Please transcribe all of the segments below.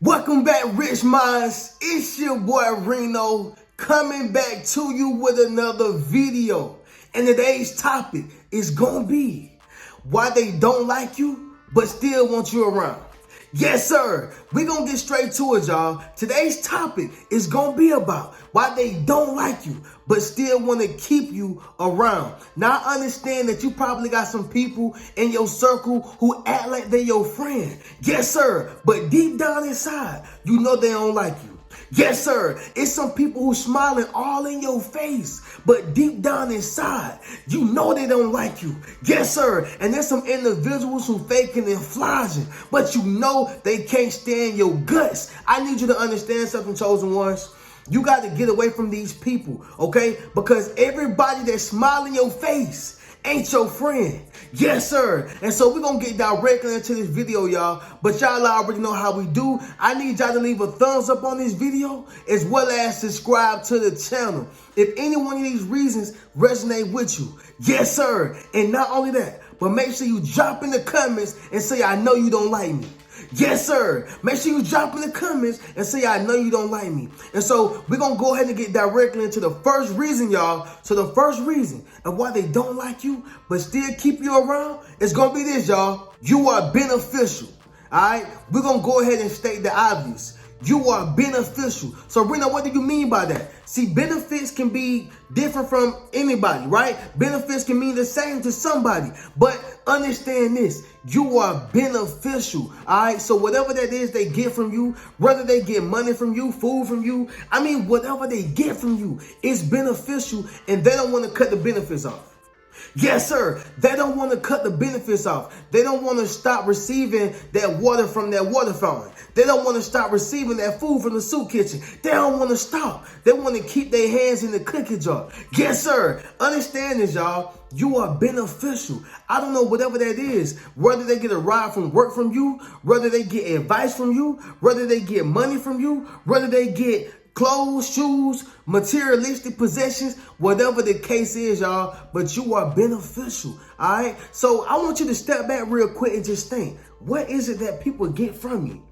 Welcome back, Rich Minds. It's your boy Reno coming back to you with another video. And today's topic is gonna be why they don't like you but still want you around. Yes, sir. We're gonna get straight to it, y'all. Today's topic is gonna be about why they don't like you but still want to keep you around. Now, I understand that you probably got some people in your circle who act like they're your friend. Yes, sir. But deep down inside, you know they don't like you. Yes, sir. It's some people who smiling all in your face, but deep down inside, you know they don't like you. Yes, sir. And there's some individuals who faking and flogging, but you know they can't stand your guts. I need you to understand something, chosen ones. You got to get away from these people, okay? Because everybody that's smiling your face ain't your friend. Yes, sir. And so we're going to get directly into this video, y'all. But y'all already know how we do. I need y'all to leave a thumbs up on this video as well as subscribe to the channel if any one of these reasons resonate with you. Yes, sir. And not only that, but make sure you drop in the comments and say, I know you don't like me. Yes, sir. Make sure you drop in the comments and say, I know you don't like me. And so we're going to go ahead and get directly into the first reason, y'all. So the first reason of why they don't like you but still keep you around is going to be this, y'all. You are beneficial. All right. We're going to go ahead and state the obvious. You are beneficial. So, Reno, what do you mean by that? See, benefits can be different from anybody, right? Benefits can mean the same to somebody. But understand this. You are beneficial, all right? So whatever that is they get from you, whether they get money from you, food from you, whatever they get from you is beneficial, and they don't want to cut the benefits off. Yes, sir. They don't want to cut the benefits off. They don't want to stop receiving that water from that water fountain. They don't want to stop receiving that food from the soup kitchen. They don't want to stop. They want to keep their hands in the cookie jar. Yes, sir. Understand this, y'all. You are beneficial. I don't know whatever that is. Whether they get a ride from work from you, whether they get advice from you, whether they get money from you, whether they get clothes, shoes, materialistic possessions, whatever the case is, y'all, but you are beneficial, all right? So I want you to step back real quick and just think, what is it that people get from you?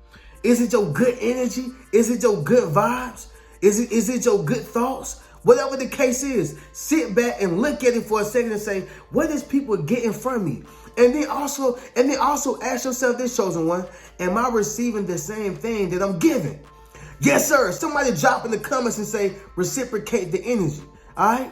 Is it your good energy? Is it your good vibes? Is it your good thoughts? Whatever the case is, sit back and look at it for a second and say, what is people getting from me? And then also ask yourself this, chosen one, am I receiving the same thing that I'm giving? Yes, sir. Somebody drop in the comments and say, reciprocate the energy. All right?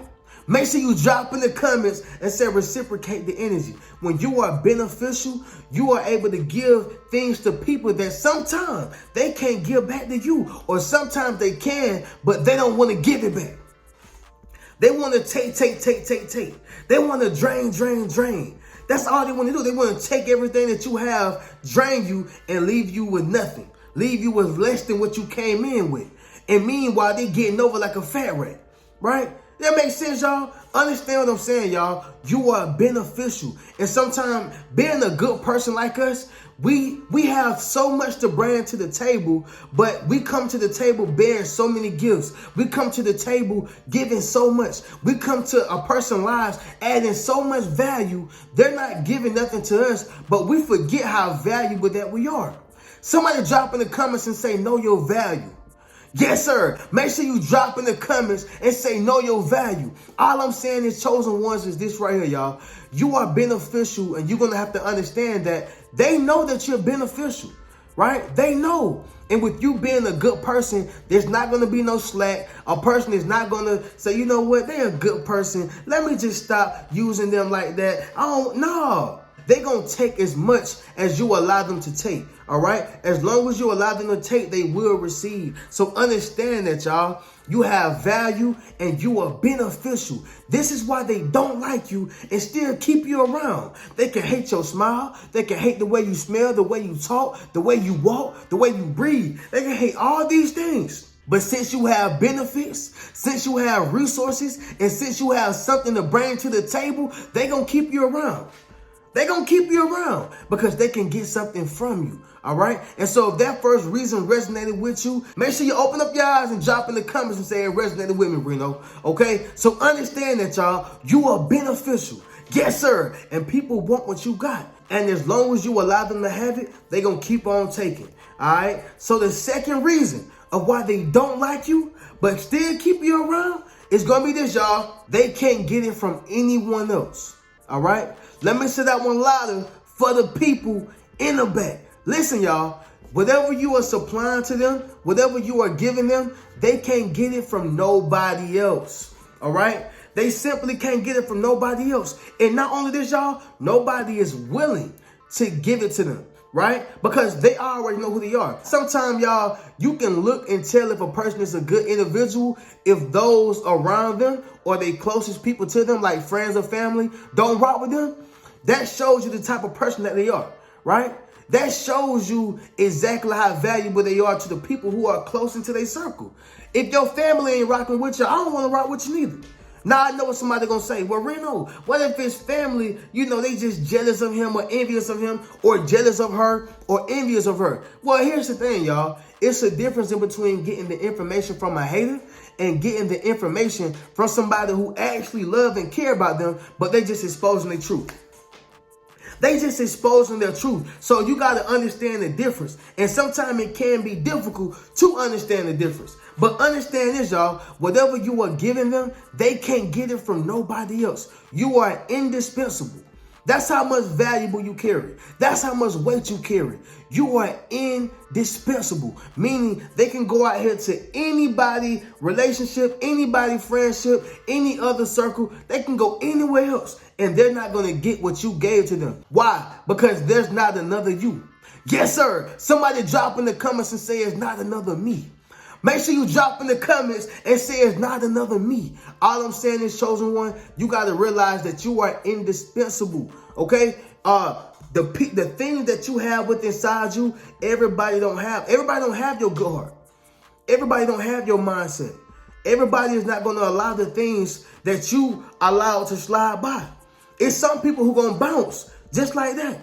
Make sure you drop in the comments and say, reciprocate the energy. When you are beneficial, you are able to give things to people that sometimes they can't give back to you. Or sometimes they can, but they don't want to give it back. They want to take. They want to drain. That's all they want to do. They want to take everything that you have, drain you, and leave you with nothing. Leave you with less than what you came in with. And meanwhile, they getting over like a fat rat, right? That makes sense, y'all? Understand what I'm saying, y'all? You are beneficial. And sometimes being a good person like us, we have so much to bring to the table, but we come to the table bearing so many gifts. We come to the table giving so much. We come to a person's lives adding so much value. They're not giving nothing to us, but we forget how valuable that we are. Somebody drop in the comments and say, know your value. Yes, sir. Make sure you drop in the comments and say, know your value. All I'm saying is, chosen ones, is this right here, y'all. You are beneficial, and you're going to have to understand that they know that you're beneficial, right? They know. And with you being a good person, there's not going to be no slack. A person is not going to say, you know what, they're a good person. Let me just stop using them like that. No. They're going to take as much as you allow them to take, all right? As long as you allow them to take, they will receive. So understand that, y'all. You have value and you are beneficial. This is why they don't like you and still keep you around. They can hate your smile. They can hate the way you smell, the way you talk, the way you walk, the way you breathe. They can hate all these things. But since you have benefits, since you have resources, and since you have something to bring to the table, they're going to keep you around. They're going to keep you around because they can get something from you, all right? And so if that first reason resonated with you, make sure you open up your eyes and drop in the comments and say it resonated with me, Reno, okay? So understand that, y'all, you are beneficial. Yes, sir. And people want what you got. And as long as you allow them to have it, they're going to keep on taking. All right. So the second reason of why they don't like you, but still keep you around, is going to be this, y'all. They can't get it from anyone else. All right. Let me say that one louder for the people in the back. Listen, y'all. Whatever you are supplying to them, whatever you are giving them, they can't get it from nobody else. All right. They simply can't get it from nobody else. And not only this, y'all, nobody is willing to give it to them, right? Because they already know who they are. Sometimes, y'all, you can look and tell if a person is a good individual if those around them or the closest people to them, like friends or family, don't rock with them. That shows you the type of person that they are, right? That shows you exactly how valuable they are to the people who are close into their circle. If your family ain't rocking with you, I don't want to rock with you neither. Now, I know what somebody going to say. Well, Reno, what if his family, they just jealous of him or envious of him or jealous of her or envious of her? Well, here's the thing, y'all. It's a difference in between getting the information from a hater and getting the information from somebody who actually love and care about them, but they just exposing the truth. They just exposing their truth. So you got to understand the difference. And sometimes it can be difficult to understand the difference. But understand this, y'all. Whatever you are giving them, they can't get it from nobody else. You are indispensable. That's how much valuable you carry. That's how much weight you carry. You are indispensable, meaning they can go out here to anybody relationship, anybody friendship, any other circle. They can go anywhere else and they're not going to get what you gave to them. Why? Because there's not another you. Yes, sir. Somebody drop in the comments and say it's not another me. Make sure you drop in the comments and say it's not another me. All I'm saying is, chosen one, you got to realize that you are indispensable. Okay? The things that you have within inside you, everybody don't have. Everybody don't have your good heart. Everybody don't have your mindset. Everybody is not going to allow the things that you allow to slide by. It's some people who going to bounce just like that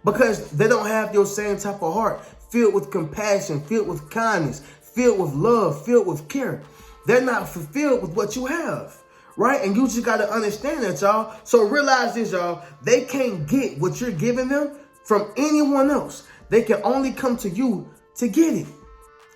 because they don't have your same type of heart, filled with compassion, filled with kindness, filled with love, filled with care. They're not fulfilled with what you have, right? And you just got to understand that, y'all. So realize this, y'all. They can't get what you're giving them from anyone else. They can only come to you to get it.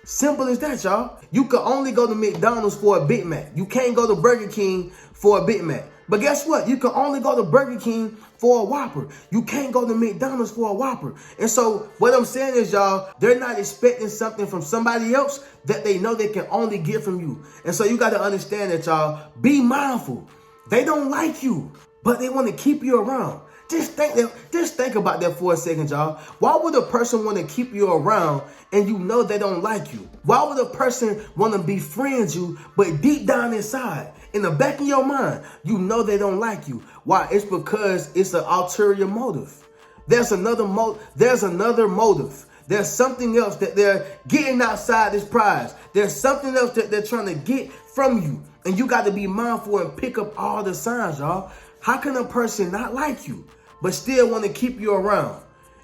Simple as that, y'all. You can only go to McDonald's for a Big Mac. You can't go to Burger King for a Big Mac. But guess what? You can only go to Burger King for a Whopper. You can't go to McDonald's for a Whopper. And so what I'm saying is, y'all, they're not expecting something from somebody else that they know they can only get from you. And so you got to understand that, y'all. Be mindful. They don't like you, but they want to keep you around. Just think about that for a second, y'all. Why would a person want to keep you around and you know they don't like you? Why would a person want to befriend you, but deep down inside, in the back of your mind, you know they don't like you? Why? It's because it's an ulterior motive. There's another motive. There's something else that they're getting outside this prize. There's something else that they're trying to get from you. And you got to be mindful and pick up all the signs, y'all. How can a person not like you, but still want to keep you around?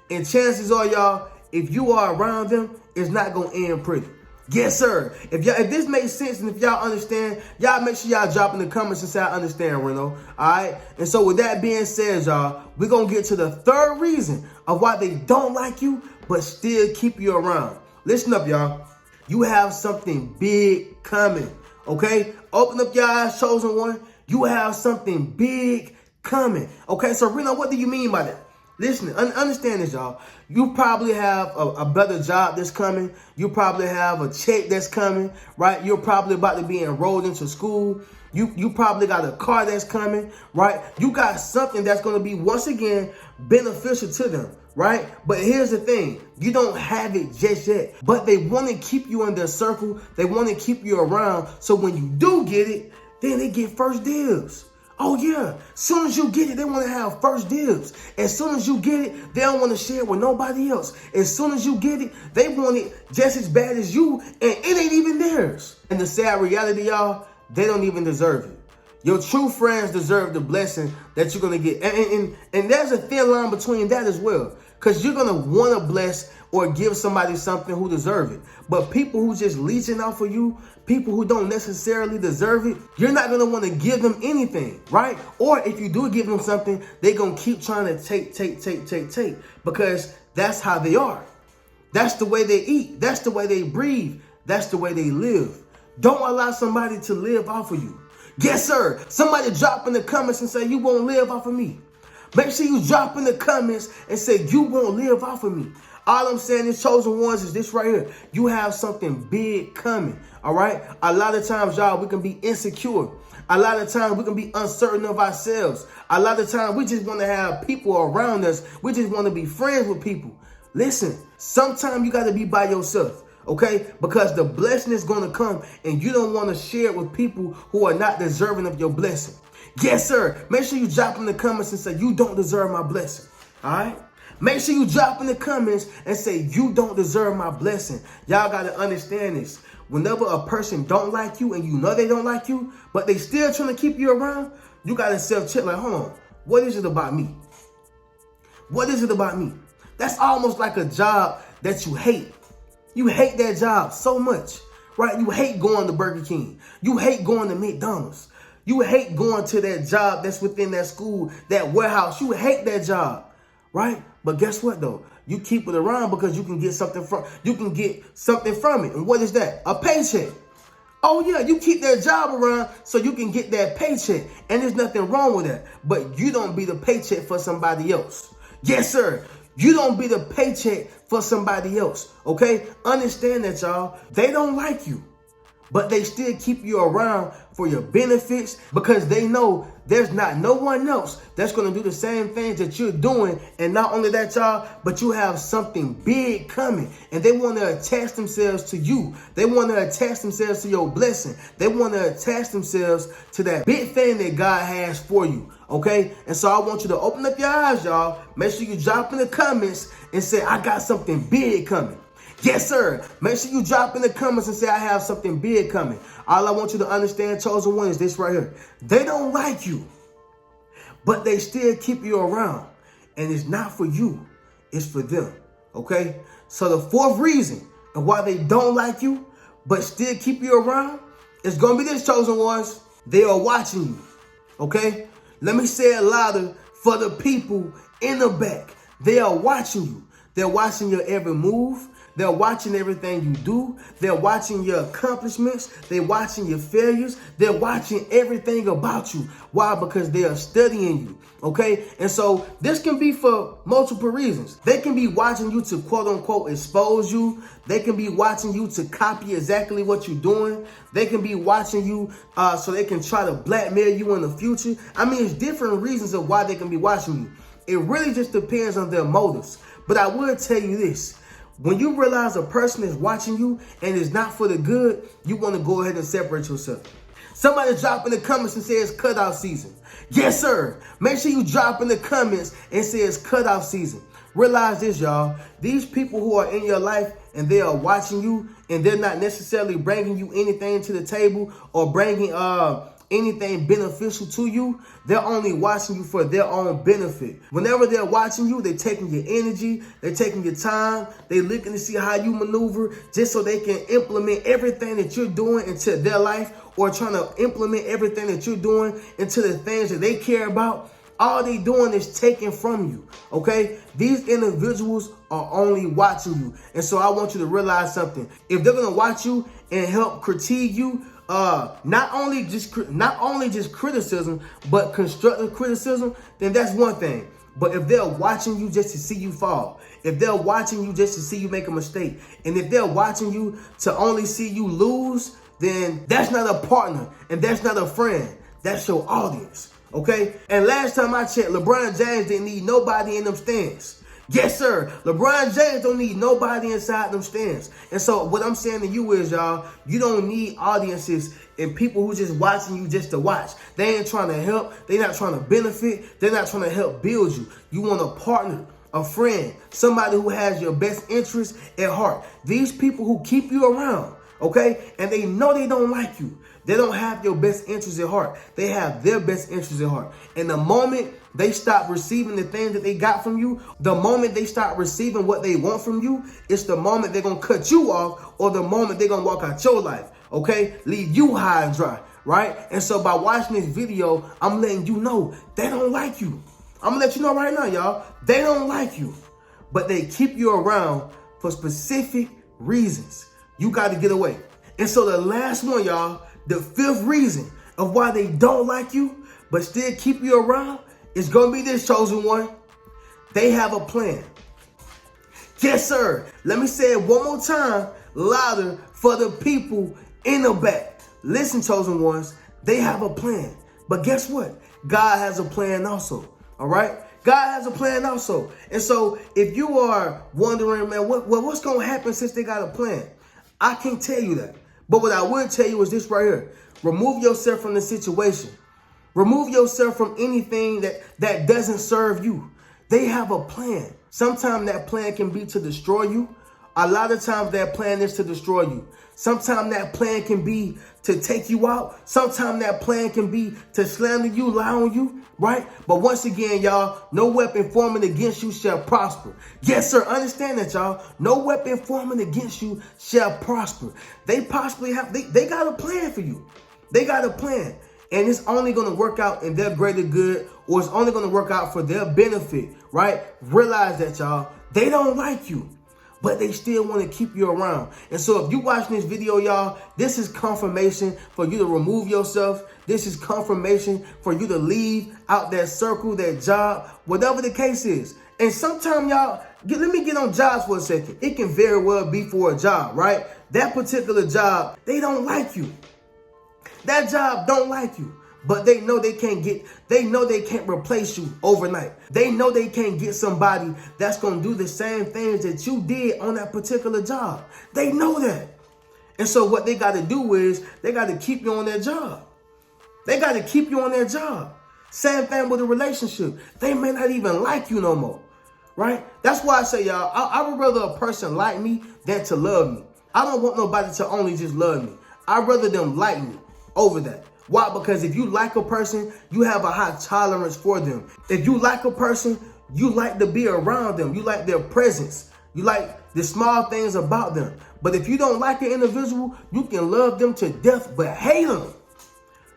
And chances are, y'all, if you are around them, it's not going to end pretty. Yes, sir. If this makes sense and if y'all understand, y'all make sure y'all drop in the comments and say I understand, Reno. All right? And so with that being said, y'all, we're going to get to the third reason of why they don't like you, but still keep you around. Listen up, y'all. You have something big coming, okay? Open up your eyes, chosen one. You have something big coming, okay? So, Reno, what do you mean by that? Listen, understand this, y'all. You probably have a better job that's coming. You probably have a check that's coming, right? You're probably about to be enrolled into school. You probably got a car that's coming, right? You got something that's going to be, once again, beneficial to them, right? But here's the thing. You don't have it just yet. But they want to keep you in their circle. They want to keep you around. So when you do get it, then they get first dibs. Oh, yeah. As soon as you get it, they want to have first dibs. As soon as you get it, they don't want to share it with nobody else. As soon as you get it, they want it just as bad as you, and it ain't even theirs. And the sad reality, y'all, they don't even deserve it. Your true friends deserve the blessing that you're going to get. And there's a thin line between that as well. Because you're going to want to bless or give somebody something who deserve it. But people who just leeching off of you, people who don't necessarily deserve it, you're not going to want to give them anything, right? Or if you do give them something, they're going to keep trying to take, because that's how they are. That's the way they eat. That's the way they breathe. That's the way they live. Don't allow somebody to live off of you. Yes, sir. Somebody drop in the comments and say, you won't live off of me. Make sure you drop in the comments and say, you won't live off of me. All I'm saying is, chosen ones, is this right here. You have something big coming, all right? A lot of times, y'all, we can be insecure. A lot of times, we can be uncertain of ourselves. A lot of times, we just want to have people around us. We just want to be friends with people. Listen, sometimes you got to be by yourself, okay? Because the blessing is going to come, and you don't want to share it with people who are not deserving of your blessing. Yes, sir. Make sure you drop in the comments and say, you don't deserve my blessing, all right? Make sure you drop in the comments and say, you don't deserve my blessing. Y'all got to understand this. Whenever a person don't like you and you know they don't like you, but they still trying to keep you around, you got to self-check like, hold on, what is it about me? What is it about me? That's almost like a job that you hate. You hate that job so much, right? You hate going to Burger King. You hate going to McDonald's. You hate going to that job that's within that school, that warehouse. You hate that job, right? But guess what though? You keep it around because you can get something from it. And what is that? A paycheck. Oh yeah, you keep that job around so you can get that paycheck. And there's nothing wrong with that. But you don't be the paycheck for somebody else. Yes, sir. You don't be the paycheck for somebody else. Okay? Understand that, y'all. They don't like you, but they still keep you around for your benefits because they know there's not no one else that's going to do the same things that you're doing. And not only that, y'all, but you have something big coming and they want to attach themselves to you. They want to attach themselves to your blessing. They want to attach themselves to that big thing that God has for you. Okay? And so I want you to open up your eyes, y'all. Make sure you drop in the comments and say, I got something big coming. Yes, sir. Make sure you drop in the comments and say, I have something big coming. All I want you to understand, chosen one, is this right here. They don't like you, but they still keep you around. And it's not for you. It's for them. Okay? So the fourth reason of why they don't like you, but still keep you around, is going to be this, chosen ones. They are watching you. Okay? Let me say it louder for the people in the back. They are watching you. They're watching your every move. They're watching everything you do. They're watching your accomplishments. They're watching your failures. They're watching everything about you. Why? Because they are studying you. Okay? And so this can be for multiple reasons. They can be watching you to quote unquote expose you. They can be watching you to copy exactly what you're doing. They can be watching you so they can try to blackmail you in the future. I mean, it's different reasons of why they can be watching you. It really just depends on their motives. But I will tell you this. When you realize a person is watching you and it's not for the good, you want to go ahead and separate yourself. Somebody drop in the comments and say it's cutoff season. Yes, sir. Make sure you drop in the comments and say it's cutoff season. Realize this, y'all. These people who are in your life and they are watching you and they're not necessarily bringing you anything to the table or bringing anything beneficial to you, they're only watching you for their own benefit. Whenever they're watching you, they're taking your energy, they're taking your time, they're looking to see how you maneuver just so they can implement everything that you're doing into their life or trying to implement everything that you're doing into the things that they care about. All they doing is taking from you, okay? These individuals are only watching you. And so I want you to realize something. If they're going to watch you and help critique you, not only just criticism, but constructive criticism, then that's one thing. But if they're watching you just to see you fall, if they're watching you just to see you make a mistake, and if they're watching you to only see you lose, then that's not a partner and that's not a friend. That's your audience, okay? And last time I checked, LeBron James didn't need nobody in them stands. Yes, sir. LeBron James don't need nobody inside them stands. And so what I'm saying to you is, y'all, you don't need audiences and people who just watching you just to watch. They ain't trying to help. They're not trying to benefit. They're not trying to help build you. You want a partner, a friend, somebody who has your best interest at heart. These people who keep you around okay? And they know they don't like you. They don't have your best interest at heart. They have their best interest at heart. And the moment they stop receiving the things that they got from you, the moment they start receiving what they want from you, it's the moment they're going to cut you off, or the moment they're going to walk out your life, okay? Leave you high and dry, right? And so by watching this video, I'm letting you know they don't like you. I'm going to let you know right now, y'all. They don't like you, but they keep you around for specific reasons. You got to get away. And so the last one, y'all, the fifth reason of why they don't like you, but still keep you around, is going to be this, chosen one. They have a plan. Yes, sir. Let me say it one more time, louder for the people in the back. Listen, chosen ones, they have a plan. But guess what? God has a plan also. All right? God has a plan also. And so if you are wondering, man, what's going to happen since they got a plan? I can't tell you that. But what I would tell you is this right here. Remove yourself from the situation. Remove yourself from anything that doesn't serve you. They have a plan. Sometimes that plan can be to destroy you. A lot of times that plan is to destroy you. Sometimes that plan can be to take you out. Sometimes that plan can be to slander you, lie on you, right? But once again, y'all, no weapon forming against you shall prosper. Yes, sir. Understand that, y'all. No weapon forming against you shall prosper. They possibly have, they got a plan for you. They got a plan. And it's only going to work out in their greater good, or it's only going to work out for their benefit, right? Realize that, y'all, they don't like you, but they still want to keep you around. And so if you're watching this video, y'all, this is confirmation for you to remove yourself. This is confirmation for you to leave out that circle, that job, whatever the case is. And sometimes, y'all, let me get on jobs for a second. It can very well be for a job, right? That particular job, they don't like you. That job don't like you, but they know they can't replace you overnight. They know they can't get somebody that's going to do the same things that you did on that particular job. They know that. And so what they got to do is they got to keep you on their job. They got to keep you on their job. Same thing with a relationship. They may not even like you no more, right? That's why I say, y'all, I would rather a person like me than to love me. I don't want nobody to only just love me. I'd rather them like me over that. Why? Because if you like a person, you have a high tolerance for them. If you like a person, you like to be around them. You like their presence. You like the small things about them. But if you don't like an individual, you can love them to death but hate them.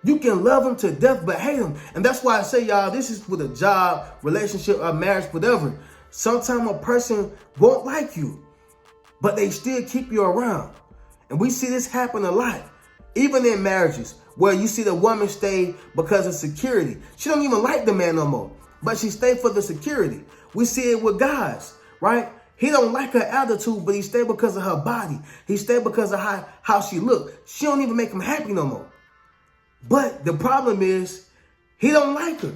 You can love them to death but hate them. And that's why I say, y'all, this is with a job, relationship, or marriage, whatever. Sometimes a person won't like you, but they still keep you around. And we see this happen a lot. Even in marriages where you see the woman stay because of security. She don't even like the man no more, but she stayed for the security. We see it with guys, right? He don't like her attitude, but he stayed because of her body. He stayed because of how she looked. She don't even make him happy no more. But the problem is he don't like her,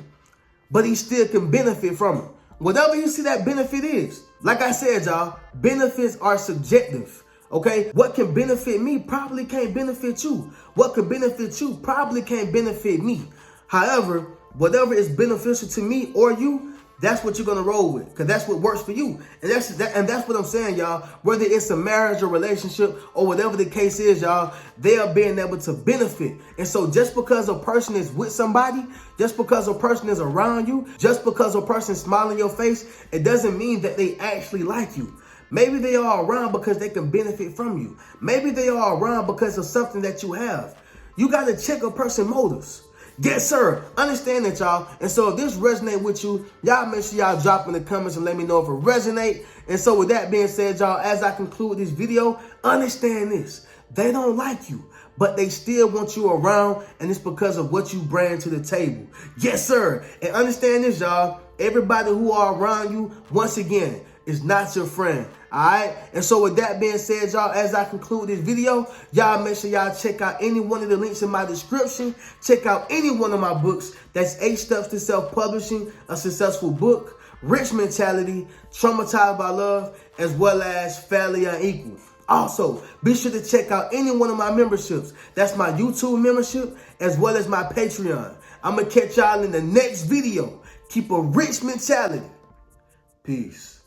but he still can benefit from her. Whatever you see that benefit is. Like I said, y'all, benefits are subjective. Okay, what can benefit me probably can't benefit you. What could benefit you probably can't benefit me. However, whatever is beneficial to me or you, that's what you're gonna roll with, because that's what works for you. And that's what I'm saying, y'all. Whether it's a marriage or relationship or whatever the case is, y'all, they are being able to benefit. And so just because a person is with somebody, just because a person is around you, just because a person smiles in your face, it doesn't mean that they actually like you. Maybe they are around because they can benefit from you. Maybe they are around because of something that you have. You got to check a person's motives. Yes, sir. Understand that, y'all. And so if this resonates with you, y'all make sure y'all drop in the comments and let me know if it resonates. And so with that being said, y'all, as I conclude this video, understand this. They don't like you, but they still want you around, and it's because of what you bring to the table. Yes, sir. And understand this, y'all. Everybody who are around you, once again, is not your friend. All right. And so with that being said, y'all, as I conclude this video, y'all make sure y'all check out any one of the links in my description. Check out any one of my books. That's 8 Steps to Self-Publishing a Successful Book, Rich Mentality, Traumatized by Love, as well as Fairly Unequal. Also, be sure to check out any one of my memberships. That's my YouTube membership as well as my Patreon. I'm going to catch y'all in the next video. Keep a rich mentality. Peace.